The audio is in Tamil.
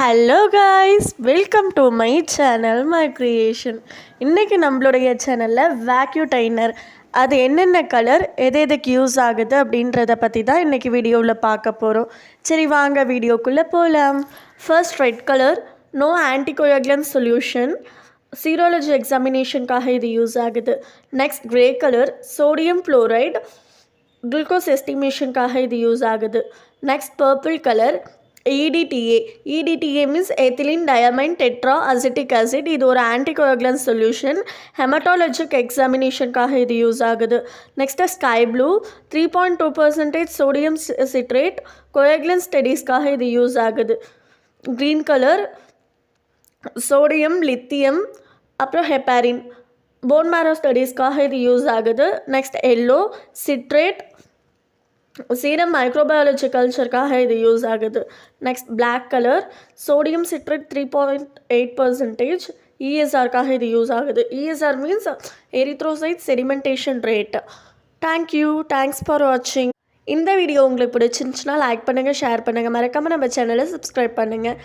Hello guys, welcome to my channel my creation. இன்றைக்கி நம்மளுடைய சேனலில் வேக்யூ டைனர் அது என்னென்ன கலர் எதுக்கு யூஸ் ஆகுது அப்படின்றத பற்றி தான் இன்றைக்கி வீடியோவில் பார்க்க போகிறோம். சரி வாங்க வீடியோக்குள்ளே போகலாம். First red colour, no anticoagulant solution, serology எக்ஸாமினேஷனுக்காக இது யூஸ் ஆகுது. Next grey colour, sodium fluoride glucose எஸ்டிமேஷனுக்காக இது யூஸ் ஆகுது. Next purple colour, EDTA means ethylene diamine tetra acetic acid. இது ஒரு ஆன்டிகோயாகுலன்ட் சொல்யூஷன். ஹெமட்டாலஜிக் எக்ஸாமினேஷனுக்காக இது யூஸ் ஆகுது. Next sky blue, 3.2% sodium citrate coagulant ஸ்டடீஸ்க்காக இது யூஸ் ஆகுது. க்ரீன் கலர், சோடியம் லித்தியம் அப்புறம் ஹெப்பாரின் போன் மேரோ ஸ்டடீஸ்க்காக இது யூஸ் ஆகுது. Next yellow, citrate serum microbiology கல்ச்சருக்காக இது யூஸ் ஆகுது. Next black colour, sodium citrate 3.8% ESRக்காக இது யூஸ் ஆகுது. ESR means erythrocyte sedimentation rate. Thanks for வாட்சிங். இந்த வீடியோ உங்களுக்கு பிடிச்சிருந்துச்சுன்னா லைக் பண்ணுங்கள், ஷேர் பண்ணுங்கள், மறக்காமல் நம்ம சேனலை சப்ஸ்கிரைப் பண்ணுங்கள்.